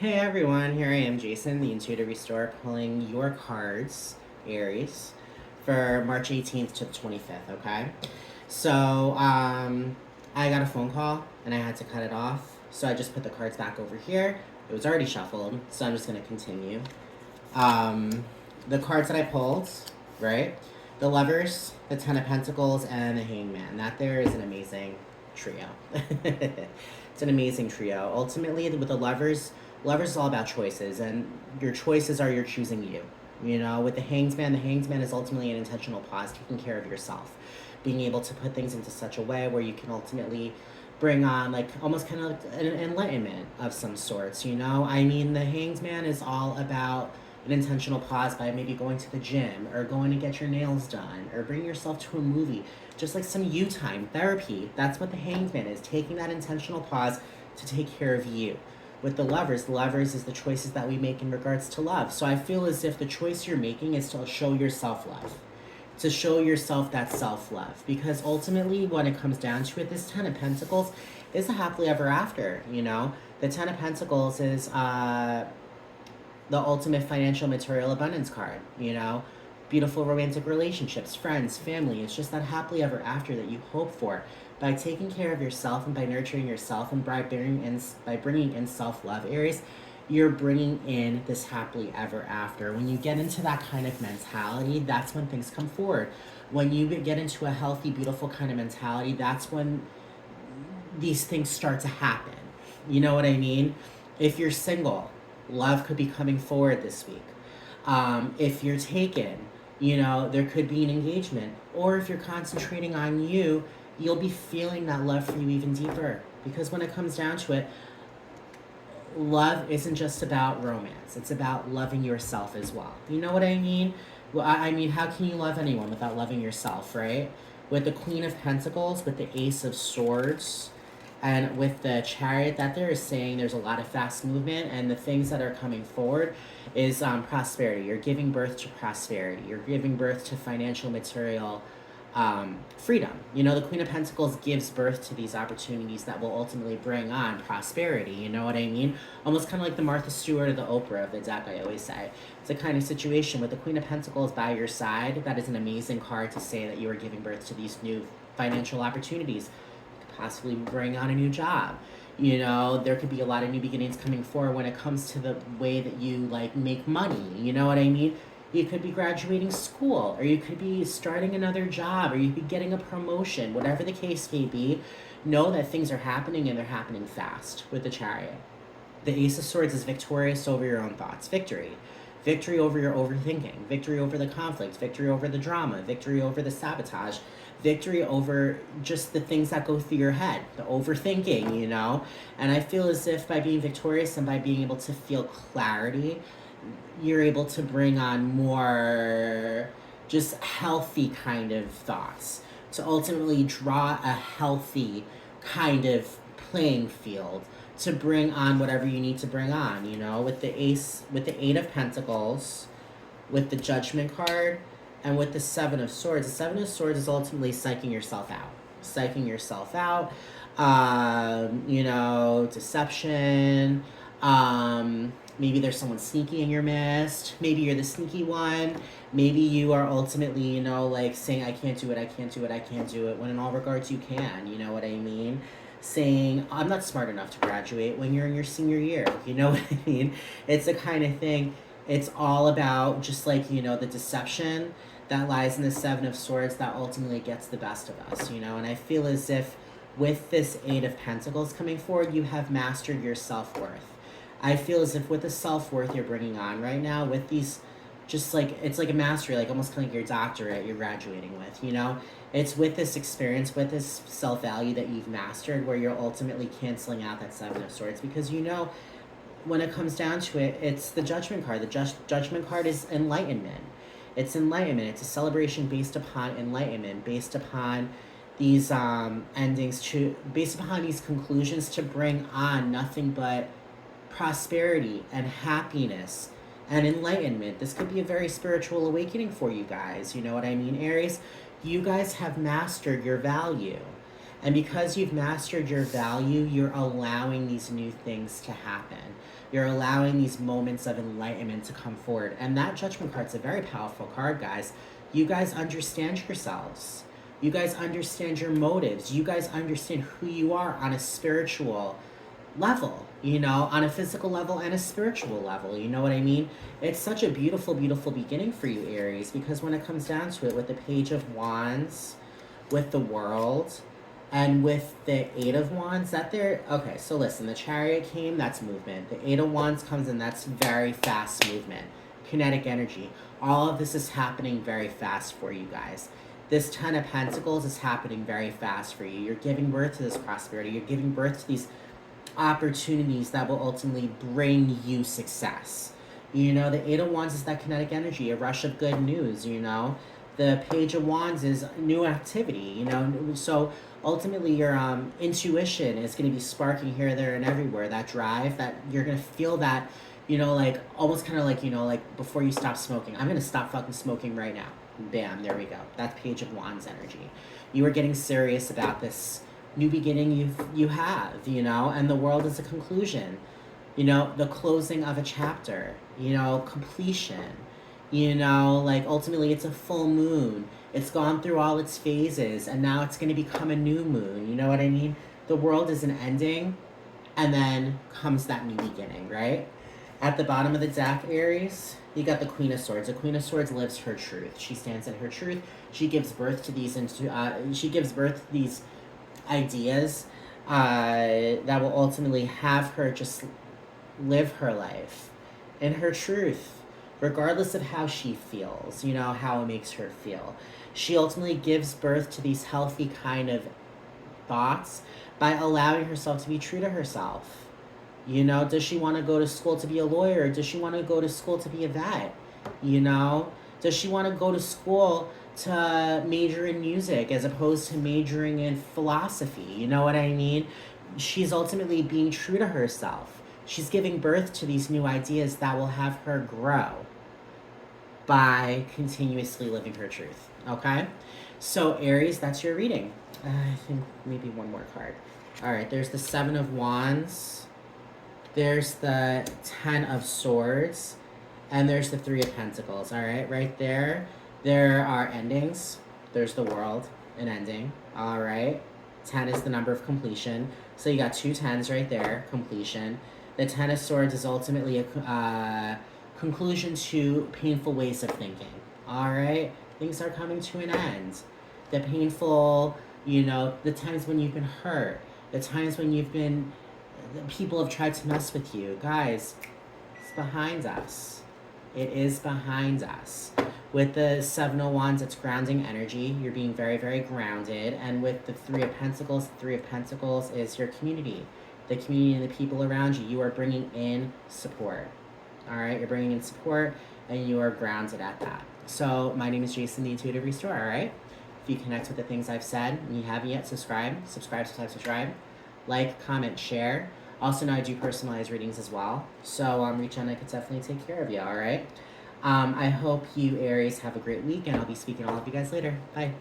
Hey everyone, here I am, Jason, the Intuitive Restorer, pulling your cards, Aries, for March 18th to the 25th, okay? So, I got a phone call and I had to cut it off, so I just put the cards back over here. It was already shuffled, so I'm just going to continue. Um, the cards that I pulled, right? The Lovers, the Ten of Pentacles, and the Hangman. That there is an amazing trio. It's an amazing trio. Ultimately, with the Lovers is all about choices, and your choices are your choosing you. You know, with the Hangsman is ultimately an intentional pause, taking care of yourself, being able to put things into such a way where you can ultimately bring on like almost kind of like an enlightenment of some sorts. You know, I mean, the Hangsman is all about an intentional pause by maybe going to the gym or going to get your nails done or bring yourself to a movie, just like some you time therapy. That's what the Hangsman is, taking that intentional pause to take care of you. With the Lovers is the choices that we make in regards to love. So I feel as if the choice you're making is to show your self-love, to show yourself that self-love, because ultimately when it comes down to it, this Ten of Pentacles is a happily ever after. You know, the Ten of Pentacles is the ultimate financial material abundance card. You know, beautiful romantic relationships, friends, family. It's just that happily ever after that you hope for by taking care of yourself and by nurturing yourself and by bringing in self-love, Aries. You're bringing in this happily ever after. When you get into that kind of mentality, that's when things come forward. When you get into a healthy, beautiful kind of mentality, that's when these things start to happen. You know what I mean? If you're single, love could be coming forward this week. If you're taken, you know, there could be an engagement. Or if you're concentrating on you, you'll be feeling that love for you even deeper. Because when it comes down to it, love isn't just about romance. It's about loving yourself as well. You know what I mean? Well, I mean, how can you love anyone without loving yourself, right? With the Queen of Pentacles, with the Ace of Swords, and with the Chariot, that there is saying there's a lot of fast movement, and the things that are coming forward is prosperity. You're giving birth to prosperity. You're giving birth to financial, material freedom. You know, the Queen of Pentacles gives birth to these opportunities that will ultimately bring on prosperity. You know what I mean? Almost kind of like the Martha Stewart or the Oprah of the deck, I always say. It's a kind of situation with the Queen of Pentacles by your side. That is an amazing card to say that you are giving birth to these new financial opportunities. You could possibly bring on a new job. You know, there could be a lot of new beginnings coming forward when it comes to the way that you like make money. You know what I mean? You could be graduating school, or you could be starting another job, or you could be getting a promotion. Whatever the case may be, know that things are happening and they're happening fast with the Chariot. The Ace of Swords is victorious over your own thoughts. Victory. Victory over your overthinking. Victory over the conflict. Victory over the drama. Victory over the sabotage. Victory over just the things that go through your head. The overthinking, you know? And I feel as if by being victorious and by being able to feel clarity, you're able to bring on more just healthy kind of thoughts to ultimately draw a healthy kind of playing field to bring on whatever you need to bring on, you know, with the Eight of Pentacles, with the Judgment card, and with the Seven of Swords. The Seven of Swords is ultimately psyching yourself out. Psyching yourself out, you know, deception, maybe there's someone sneaky in your midst. Maybe you're the sneaky one. Maybe you are ultimately, you know, like saying, I can't do it, I can't do it, I can't do it, when in all regards you can, you know what I mean? Saying, I'm not smart enough to graduate when you're in your senior year, you know what I mean? It's the kind of thing, it's all about just like, you know, the deception that lies in the Seven of Swords that ultimately gets the best of us, you know? And I feel as if with this Eight of Pentacles coming forward, you have mastered your self-worth. I feel as if with the self-worth you're bringing on right now, with these, just like, it's like a mastery, like almost kind of like your doctorate you're graduating with, you know? It's with this experience, with this self-value that you've mastered, where you're ultimately canceling out that Seven of Swords, because you know, when it comes down to it, it's the Judgment card. The Judgment card is enlightenment. It's enlightenment. It's a celebration based upon enlightenment, based upon these endings, based upon these conclusions to bring on nothing but prosperity and happiness and enlightenment. This could be a very spiritual awakening for you guys. You know what I mean, Aries? You guys have mastered your value. And because you've mastered your value, you're allowing these new things to happen. You're allowing these moments of enlightenment to come forward. And that Judgment card's a very powerful card, guys. You guys understand yourselves. You guys understand your motives. You guys understand who you are on a spiritual level, on a physical level and a spiritual level. You know what I mean? It's such a beautiful, beautiful beginning for you, Aries, because when it comes down to it, with the Page of Wands, with the World, and with the Eight of Wands, okay, so listen, the Chariot came, that's movement. The Eight of Wands comes in, that's very fast movement. Kinetic energy. All of this is happening very fast for you guys. This Ten of Pentacles is happening very fast for you. You're giving birth to this prosperity. You're giving birth to these opportunities that will ultimately bring you success. The Eight of Wands is that kinetic energy, a rush of good news. The Page of Wands is new activity. So ultimately your intuition is going to be sparking here, there, and everywhere. That drive, that you're going to feel that, like almost kind of like, like before you stop smoking. I'm going to stop fucking smoking right now. Bam, there we go. That's Page of Wands energy. You are getting serious about this new beginning you have, and the world is a conclusion, the closing of a chapter, completion, like ultimately it's a full moon. It's gone through all its phases and now it's going to become a new moon. You know what I mean? The world is an ending and then comes that new beginning, right? At the bottom of the deck, Aries, you got the Queen of Swords. The Queen of Swords lives her truth. She stands in her truth. She gives birth to these ideas that will ultimately have her just live her life in her truth, regardless of how she feels, how it makes her feel. She ultimately gives birth to these healthy kind of thoughts by allowing herself to be true to herself. Does she want to go to school to be a lawyer? Does she want to go to school to be a vet? Does she want to go to school to major in music as opposed to majoring in philosophy? You know what I mean? She's ultimately being true to herself. She's giving birth to these new ideas that will have her grow by continuously living her truth. Okay? So, Aries, that's your reading. I think maybe one more card. All right, there's the Seven of Wands. There's the Ten of Swords. And there's the Three of Pentacles. All right, right there. There are endings. There's the World, an ending. All right. 10 is the number of completion. So you got two tens right there, completion. The Ten of Swords is ultimately a conclusion to painful ways of thinking. All right. Things are coming to an end. The painful, the times when you've been hurt, the times when people have tried to mess with you. Guys, it's behind us. It is behind us. With the Seven of Wands, it's grounding energy. You're being very, very grounded. And with the Three of Pentacles is your community. The community and the people around you. You are bringing in support. All right? You're bringing in support, and you are grounded at that. So my name is Jason, the Intuitive Restorer, all right? If you connect with the things I've said and you haven't yet, subscribe. Like, comment, share. Also, now I do personalized readings as well. So reach out and I could definitely take care of you, all right? I hope you, Aries, have a great week, and I'll be speaking to all of you guys later. Bye.